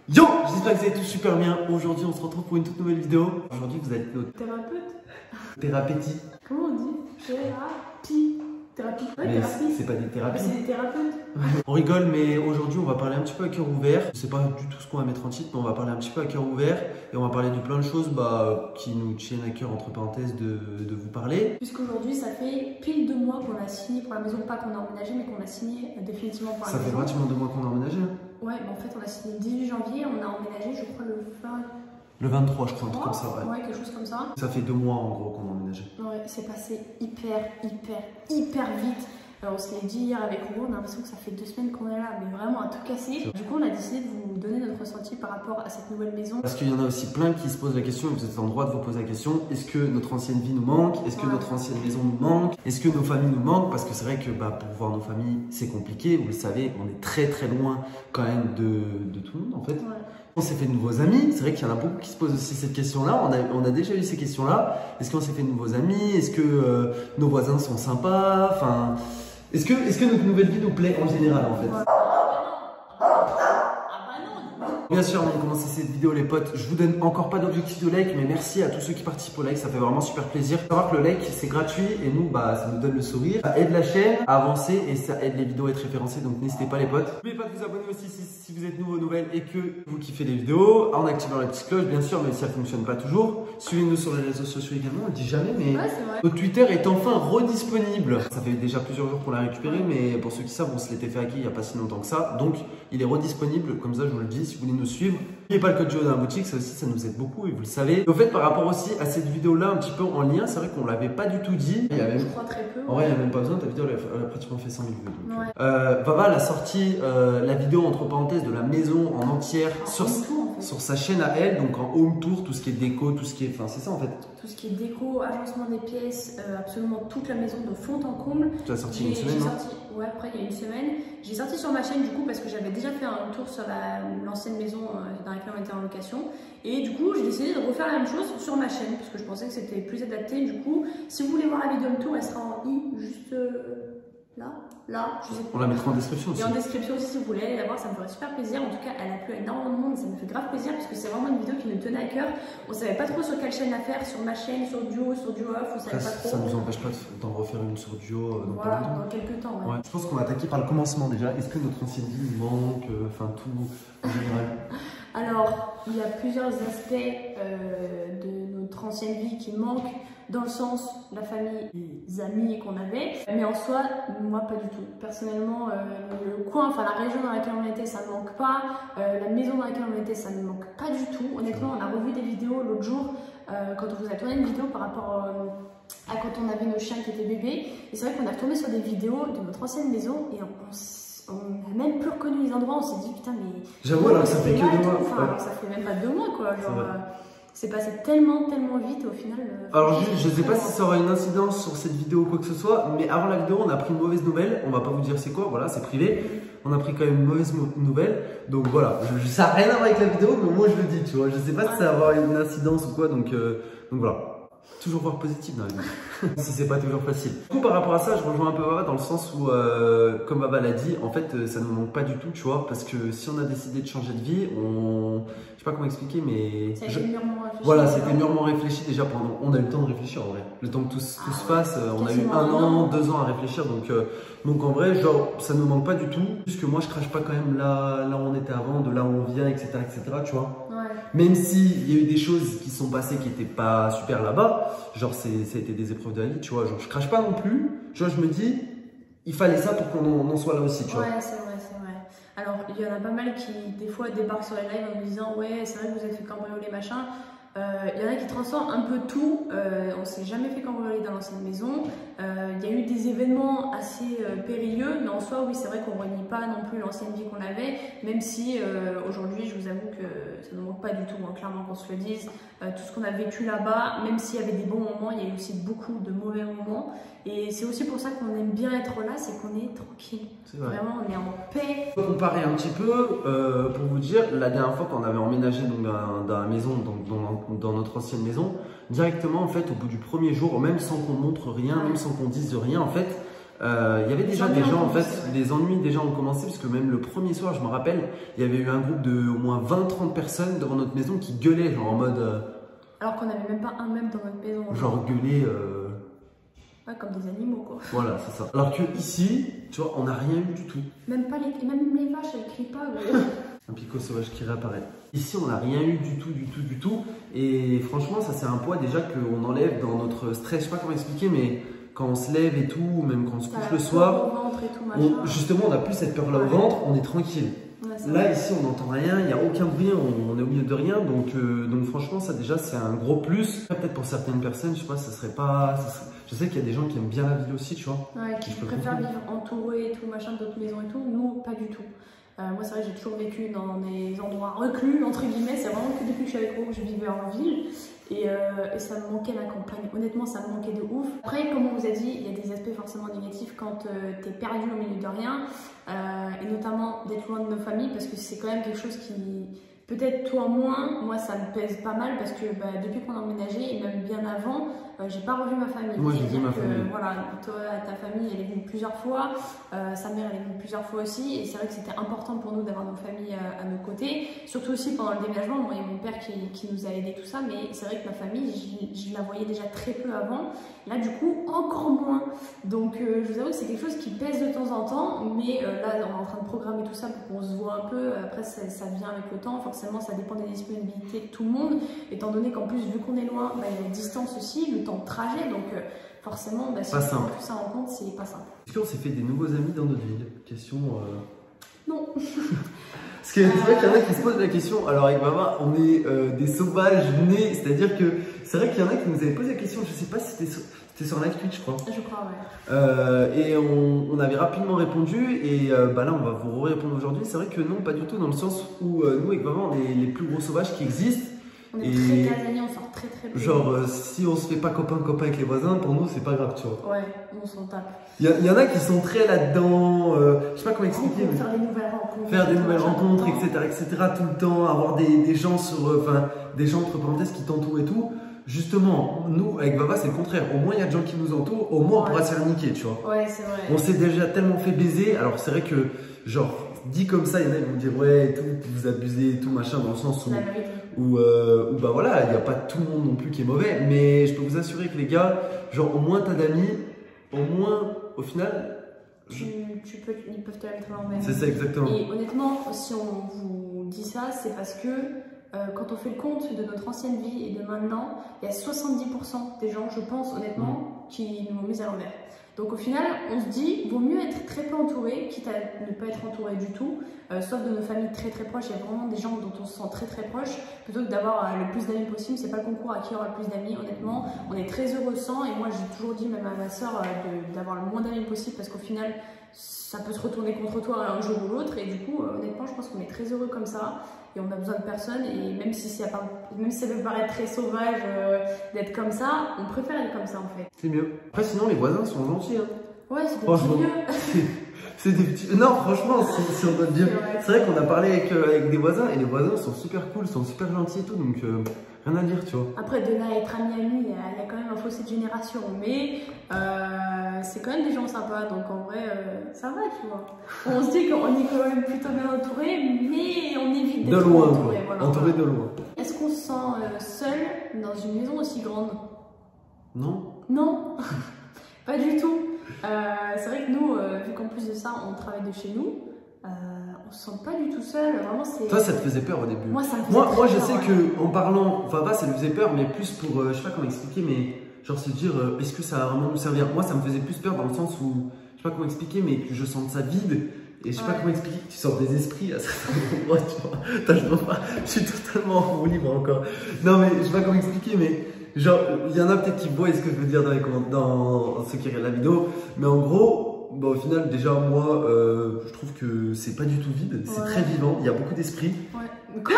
Yo, j'espère que vous allez tous super bien. Aujourd'hui, on se retrouve pour une toute nouvelle vidéo. Aujourd'hui, vous êtes notre thérapeutique. Comment on dit? Thérapie. Ouais, mais thérapie. c'est pas des thérapies. C'est des thérapeutes. On rigole, mais aujourd'hui, on va parler un petit peu à cœur ouvert. C'est pas du tout ce qu'on va mettre en titre, mais on va parler un petit peu à cœur ouvert. Et on va parler de plein de choses qui nous tiennent à cœur, entre parenthèses, de vous parler. Puisqu'aujourd'hui, ça fait pile 2 mois qu'on a signé pour la maison. Pas qu'on a emménagé, mais qu'on a signé définitivement pour la maison. Ça fait pratiquement 2 mois qu'on a emménagé. Ouais, mais en fait, on a signé le 18 janvier. On a emménagé, je crois, Le 23, je crois, un truc comme ça, ouais. Ouais, quelque chose comme ça. Ça fait 2 mois, en gros, qu'on a emménagé. Ouais, c'est passé hyper vite. On se l'est dit hier avec Hugo, on a l'impression que ça fait 2 semaines qu'on est là, mais vraiment à tout casser. Du coup, on a décidé de vous donner notre ressenti par rapport à cette nouvelle maison. Parce qu'il y en a aussi plein qui se posent la question, et vous êtes en droit de vous poser la question, est-ce que notre ancienne vie nous manque? Est-ce que notre ancienne maison nous manque? Est-ce que nos familles nous manquent? Parce que c'est vrai que pour voir nos familles, c'est compliqué, vous le savez, on est très loin quand même de tout le monde en fait. Ouais. On s'est fait de nouveaux amis, c'est vrai qu'il y en a beaucoup qui se posent aussi cette question-là, on a déjà eu ces questions-là. Est-ce qu'on s'est fait de nouveaux amis? Est-ce que nos voisins sont sympas? Enfin, est-ce que notre nouvelle vie nous plaît en général en fait? Ouais. Bien sûr, avant de commencer cette vidéo les potes, je vous donne encore pas d'objectif de like, mais merci à tous ceux qui participent au like, ça fait vraiment super plaisir. Faut savoir que le like c'est gratuit et nous ça nous donne le sourire, ça aide la chaîne à avancer et ça aide les vidéos à être référencées, donc n'hésitez pas les potes. N'oubliez pas de vous abonner aussi si vous êtes nouveau aux nouvelles et que vous kiffez les vidéos, en activant la petite cloche bien sûr, même si elle fonctionne pas toujours. Suivez-nous sur les réseaux sociaux également, on le dit jamais, mais ouais, notre Twitter est enfin redisponible. Ça fait déjà plusieurs jours qu'on l'a récupéré, mais pour ceux qui savent, on se l'était fait acquis il n'y a pas si longtemps que ça, donc il est redisponible, comme ça je vous le dis, si vous voulez nous suivre. N'oubliez pas le code JO dans la boutique, ça aussi ça nous aide beaucoup et vous le savez. Au fait, par rapport aussi à cette vidéo là un petit peu en lien, c'est vrai qu'on l'avait pas du tout dit. Il y a même, je crois très peu. En vrai, il n'y a même pas besoin, ta vidéo elle a pratiquement fait 100 000 vues. Donc, ouais. Vava a sorti la vidéo entre parenthèses de la maison en entière sur sa chaîne à elle, donc en home tour, tout ce qui est déco, tout ce qui est. Enfin, c'est ça en fait. Tout ce qui est déco, agencement des pièces, absolument toute la maison de fond en comble. Tu as sorti une semaine, ouais, après il y a une semaine. J'ai sorti sur ma chaîne du coup parce que j'avais déjà fait un tour sur l'ancienne maison dans laquelle on était en location. Et du coup, j'ai décidé de refaire la même chose sur ma chaîne parce que je pensais que c'était plus adapté. Du coup, si vous voulez voir la vidéo home tour, elle sera en i juste là, je sais pas. On la mettra en description aussi. Et en description aussi si vous voulez aller la voir, ça me ferait super plaisir. En tout cas, elle a plu à énormément de monde et ça me fait grave plaisir parce que c'est vraiment une vidéo qui nous tenait à cœur. On savait pas trop sur quelle chaîne la faire, sur ma chaîne, sur Duo, sur Duoff, on savait pas trop. Ça nous empêche pas d'en refaire une sur Duo voilà, dans quelques temps. Ouais. Je pense qu'on va attaquer par le commencement déjà. Est-ce que notre ancienne vie nous manque, enfin tout en général? Alors, il y a plusieurs aspects de notre ancienne vie qui manquent, dans le sens la famille, les amis qu'on avait, mais en soi, moi pas du tout. Personnellement, le coin, enfin la région dans laquelle on était, ça ne manque pas. La maison dans laquelle on était, ça ne manque pas du tout. Honnêtement, on a revu des vidéos l'autre jour, quand on vous a tourné une vidéo par rapport à quand on avait nos chiens qui étaient bébés. Et c'est vrai qu'on a retourné sur des vidéos de notre ancienne maison et on n'a même plus reconnu les endroits, on s'est dit putain mais... J'avoue alors ça fait que 2 mois. Enfin, ça fait même pas 2 mois quoi, genre c'est passé tellement vite au final. Alors je sais pas si ça aura une incidence sur cette vidéo ou quoi que ce soit, mais avant la vidéo on a pris une mauvaise nouvelle, on va pas vous dire c'est quoi, voilà c'est privé. On a pris quand même une mauvaise nouvelle, donc voilà, ça n'a rien à voir avec la vidéo, mais moi je le dis, tu vois, je sais pas si ça va avoir une incidence ou quoi, donc voilà. Toujours voir positif dans la vie, si c'est pas toujours facile. Du coup, par rapport à ça, je rejoins un peu Vava dans le sens où, comme Vava l'a dit, en fait, ça ne nous manque pas du tout, tu vois, parce que si on a décidé de changer de vie, je sais pas comment expliquer, mais ça a été mûrement réfléchi. Voilà, c'était mûrement réfléchi déjà pendant. On a eu le temps de réfléchir en vrai. Le temps que tout se passe, on a eu 1 an, 2 ans à réfléchir, donc en vrai, genre, ça ne nous manque pas du tout, puisque moi je crache pas quand même là où on était avant, de là où on vient, etc., tu vois. Ouais. Même s'il y a eu des choses qui sont passées qui n'étaient pas super là-bas, genre ça a été des épreuves de la vie, tu vois, genre je crache pas non plus, tu vois, je me dis, il fallait ça pour qu'on en soit là aussi, tu vois. Ouais, c'est vrai. Alors, il y en a pas mal qui, des fois, débarquent sur les lives en nous disant « Ouais, c'est vrai que vous êtes fait cambrioler, machin ». Il y en a qui transforment un peu tout. On ne s'est jamais fait cambrioler dans l'ancienne maison. Il y a eu des événements assez périlleux, mais en soi, oui, c'est vrai qu'on ne renie pas non plus l'ancienne vie qu'on avait, même si aujourd'hui, je vous avoue que ça ne manque pas du tout, hein, clairement qu'on se le dise. Tout ce qu'on a vécu là-bas, même s'il y avait des bons moments, il y a eu aussi beaucoup de mauvais moments. Et c'est aussi pour ça qu'on aime bien être là, c'est qu'on est tranquille. Vraiment, on est en paix. Pour comparer un petit peu, pour vous dire, la dernière fois qu'on avait emménagé donc, dans la maison, dans notre ancienne maison, directement en fait, au bout du premier jour, même sans qu'on montre rien, même sans qu'on dise rien, en fait, Il y avait déjà des ennuis gens, ont en fait, commencé, ouais. les ennuis déjà ont commencé, parce que même le premier soir, je me rappelle, il y avait eu un groupe de au moins 20-30 personnes devant notre maison qui gueulaient, genre en mode. Alors qu'on n'avait même pas un meuble dans notre maison. Genre gueuler. Ouais, comme des animaux, quoi. Voilà, c'est ça. Alors que ici, tu vois, on n'a rien eu du tout. Même pas même les vaches, elles crient pas, gros. Un picot sauvage qui réapparaît. Ici, on n'a rien eu du tout. Et franchement, ça c'est un poids déjà qu'on enlève dans notre stress. Je sais pas comment expliquer, mais quand on se lève et tout, même quand on se couche le soir, au ventre et tout, machin. justement, on n'a plus cette peur là au ventre, on est tranquille. Ouais, là, ici, on n'entend rien, il n'y a aucun bruit, on est au milieu de rien. Donc franchement, ça déjà, c'est un gros plus. Peut-être pour certaines personnes, je sais pas, ça serait pas. Je sais qu'il y a des gens qui aiment bien la ville aussi, tu vois. Ouais, qui préfèrent vivre entourés et tout, machin, d'autres maisons et tout. Nous, pas du tout. Moi, c'est vrai que j'ai toujours vécu dans des endroits reclus, entre guillemets. C'est vraiment que depuis que je suis avec vous que je vivais en ville. Et ça me manquait la campagne. Honnêtement, ça me manquait de ouf. Après, comme on vous a dit, il y a des aspects forcément négatifs quand t'es perdu au milieu de rien. Et notamment d'être loin de nos familles, parce que c'est quand même quelque chose qui... Peut-être toi moins, moi ça me pèse pas mal parce que depuis qu'on a emménagé et même bien avant, j'ai pas revu ma famille. Moi j'ai vu ma famille. Voilà, toi, ta famille elle est venue plusieurs fois, sa mère elle est venue plusieurs fois aussi et c'est vrai que c'était important pour nous d'avoir nos familles à nos côtés. Surtout aussi pendant le déménagement, moi et mon père qui nous a aidés tout ça, mais c'est vrai que ma famille je la voyais déjà très peu avant. Là du coup encore moins. Donc je vous avoue que c'est quelque chose qui pèse de temps en temps, mais là on est en train de programmer tout ça pour qu'on se voit un peu. Après ça vient avec le temps. Forcément, ça dépend des disponibilités de tout le monde, étant donné qu'en plus, vu qu'on est loin, il y a la distance aussi, le temps de trajet, donc forcément, si on prend tout ça en compte, c'est pas simple. Est-ce qu'on s'est fait des nouveaux amis dans notre ville? Question. Non. Parce que c'est vrai qu'il y en a qui se posent la question. Alors avec maman, on est des sauvages nés, c'est-à-dire que c'est vrai qu'il y en a qui nous avaient posé la question, je sais pas si c'était sur live Twitch, je crois. Je crois, ouais. Et on avait rapidement répondu, et là on va vous répondre aujourd'hui. C'est vrai que non, pas du tout, dans le sens où nous avec maman, on est les plus gros sauvages qui existent. On est très casaniers, on sort très bien. Genre, si on se fait pas copain avec les voisins, pour nous c'est pas grave, tu vois. Ouais, on s'en tape. Il y en a qui sont très là-dedans, je sais pas comment expliquer. Faire des nouvelles rencontres. Faire des nouvelles rencontres, etc., tout le temps, avoir des gens des gens entre parenthèses qui t'entourent et tout. Justement, nous, avec Baba, c'est le contraire. Au moins, il y a des gens qui nous entourent, au moins, on pourra se faire niquer, tu vois. Ouais, c'est vrai. On s'est déjà tellement fait baiser. Alors, c'est vrai que, genre, dit comme ça, il y en a qui vont dire, ouais, et tout, vous abusez et tout, machin, dans le sens où bah voilà, il n'y a pas tout le monde non plus qui est mauvais. Mais je peux vous assurer que les gars, genre, au moins, t'as d'amis, au moins, au final. Ils peuvent te la mettre à l'envers. C'est ça, exactement. Et honnêtement, si on vous dit ça, c'est parce que quand on fait le compte de notre ancienne vie et de maintenant, il y a 70% des gens, je pense honnêtement, qui nous ont mis à l'envers. Donc au final, on se dit, vaut mieux être très peu entouré, quitte à ne pas être entouré du tout, sauf de nos familles très proches. Il y a vraiment des gens dont on se sent très proche, plutôt que d'avoir le plus d'amis possible. C'est pas le concours à qui aura le plus d'amis, honnêtement. On est très heureux sans, et moi j'ai toujours dit même à ma soeur d'avoir le moins d'amis possible, parce qu'au final, ça peut se retourner contre toi un jour ou l'autre, et du coup, honnêtement, je pense qu'on est très heureux comme ça. Et on a besoin de personne, et même si ça peut paraître très sauvage d'être comme ça, on préfère être comme ça en fait. C'est mieux. Après, sinon, les voisins sont gentils. Hein. Ouais, c'est des petits vieux. C'est des petits. Non, franchement, si on doit dire. C'est vrai qu'on a parlé avec des voisins, et les voisins sont super cool, sont super gentils et tout, donc rien à dire, tu vois. Après, de là à être ami, il y a quand même un fossé de génération, mais c'est quand même des gens sympas, donc en vrai, ça va, tu vois. On se dit qu'on est quand même plutôt bien entouré, mais on évite d'être entouré. Voilà, entouré de loin. Est-ce qu'on se sent seul dans une maison aussi grande? Non. Non, pas du tout. C'est vrai que nous, vu qu'en plus de ça, on travaille de chez nous, on se sent pas du tout seul. Vraiment, c'est. Toi, ça te faisait peur au début? Moi, ça me faisait Moi, je sais que en parlant, enfin, ça me faisait peur, mais plus pour, je sais pas comment expliquer, mais genre se dire, est-ce que ça va vraiment nous servir? Moi, ça me faisait plus peur dans le sens où, je sais pas comment expliquer, mais que je sente ça vide. Et je sais pas comment expliquer que tu sors des esprits à certains endroits, tu vois. Je suis totalement en roue libre encore. Non, mais je sais pas comment expliquer, mais genre, il y en a peut-être qui voient ce que je veux dire dans ceux qui regardent la vidéo. Mais en gros, bah, au final, déjà, moi, je trouve que c'est pas du tout vide. C'est très vivant. Il y a beaucoup d'esprit. Ouais. Quoi?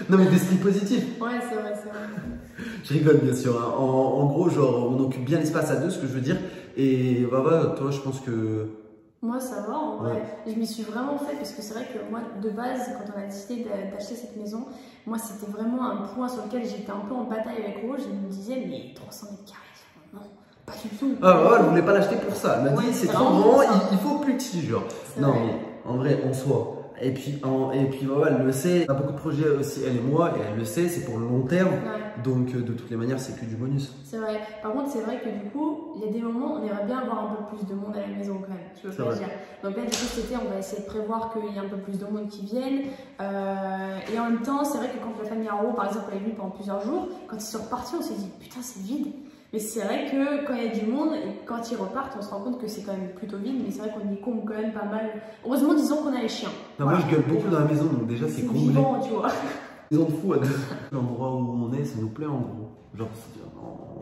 Non, mais d'esprit positif. Ouais, c'est vrai, c'est vrai. Je rigole, bien sûr. Hein. En gros, genre, on occupe bien l'espace à deux, ce que je veux dire. Et bah, toi, je pense que. Moi, ça va, en vrai. Je m'y suis vraiment fait, parce que c'est vrai que moi, de base, quand on a décidé d'acheter cette maison, moi, c'était vraiment un point sur lequel j'étais un peu en bataille avec Rose. Je me disais, mais 300 mètres carrés, non. Pas du tout. Ah ouais, elle voulait pas l'acheter pour ça. Elle m'a dit Ouais, c'est c'est trop vraiment grand, ça. il faut plus petit, genre. C'est Non, vrai. mais en vrai, en soi. Et puis voilà, elle le sait. On a beaucoup de projets aussi, elle et moi, et elle le sait, c'est pour le long terme. Ouais. Donc de toutes les manières, c'est que du bonus. C'est vrai. Par contre, c'est vrai que du coup, il y a des moments, on aimerait bien avoir un peu plus de monde à la maison quand même. Tu veux C'est pas vrai. dire. Donc là, du coup, cet été, on va essayer de prévoir qu'il y ait un peu plus de monde qui vienne. Et en même temps, c'est vrai que quand la famille Haro, par exemple, elle est venue pendant plusieurs jours, quand ils sont repartis, on s'est dit putain, c'est vide. Mais c'est vrai que quand il y a du monde et quand ils repartent, on se rend compte que c'est quand même plutôt vide. Mais c'est vrai qu'on y comble quand même pas mal. Heureusement, disons qu'on a les chiens. Non, moi, je gueule beaucoup dans la maison, donc déjà, c'est comblé. vivant, tu vois. Maison de fou, l'endroit où on est, ça nous plaît en gros. Genre,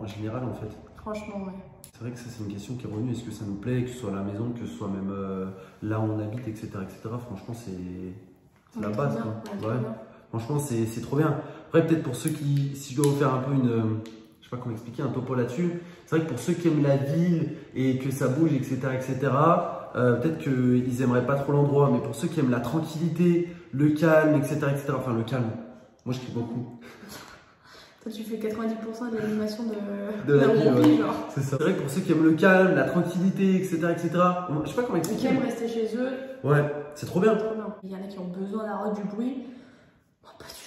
en général, en fait. Franchement, ouais. C'est vrai que ça, c'est une question qui est revenue. Est-ce que ça nous plaît, que ce soit à la maison, que ce soit même là où on habite, etc. Franchement, c'est la base. Quoi. Ouais. Franchement, c'est trop bien. Après, peut-être pour ceux qui, si je dois vous faire un peu une, je sais pas comment expliquer, un topo là-dessus, c'est vrai que pour ceux qui aiment la ville et que ça bouge, etc., peut-être qu'ils aimeraient pas trop l'endroit, mais pour ceux qui aiment la tranquillité, le calme, etc., enfin le calme, moi je kiffe beaucoup. Toi, tu fais 90% de l'animation De la vie, ouais. genre. C'est ça. C'est vrai que pour ceux qui aiment le calme, la tranquillité, etc., je sais pas comment Qui expliquer. aiment rester chez eux. Ouais, c'est trop bien. Trop bien. Il y en a qui ont besoin d'avoir du bruit. Moi, pas du tout.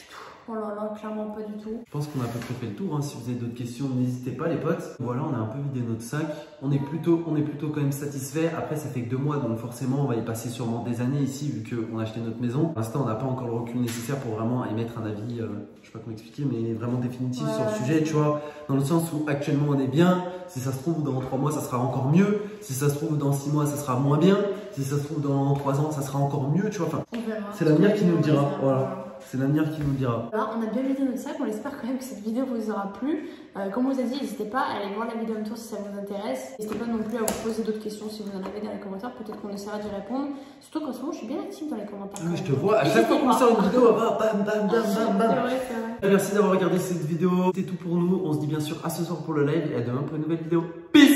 Oh là là, clairement pas du tout. Je pense qu'on a à peu près fait le tour. Hein. Si vous avez d'autres questions, n'hésitez pas, les potes. Voilà, on a un peu vidé notre sac. On est plutôt quand même satisfait. Après, ça fait que 2 mois, donc forcément, on va y passer sûrement des années ici, vu qu'on a acheté notre maison. Pour l'instant, on n'a pas encore le recul nécessaire pour vraiment émettre un avis, je sais pas comment expliquer, mais vraiment définitif sur le sujet, tu vois. Dans le sens où actuellement, on est bien. Si ça se trouve, dans 3 mois, ça sera encore mieux. Si ça se trouve, dans 6 mois, ça sera moins bien. Si ça se trouve, dans 3 ans, ça sera encore mieux, tu vois. Enfin, c'est l'avenir qui nous le dira. Voilà. C'est l'avenir qui nous le dira. Voilà, on a bien vidé notre sac, on espère quand même que cette vidéo vous aura plu. Comme on vous a dit, n'hésitez pas à aller voir la vidéo en même temps si ça vous intéresse. N'hésitez pas non plus à vous poser d'autres questions si vous en avez dans les commentaires, peut-être qu'on essaiera d'y répondre. Surtout qu'en ce moment, je suis bien active dans les commentaires. Ah, je te vois, à chaque fois qu'on sort une vidéo, bam, bam, bam, bam, C'est bam. vrai, c'est vrai. Merci d'avoir regardé cette vidéo. C'est tout pour nous. On se dit bien sûr à ce soir pour le live et à demain pour une nouvelle vidéo. Peace!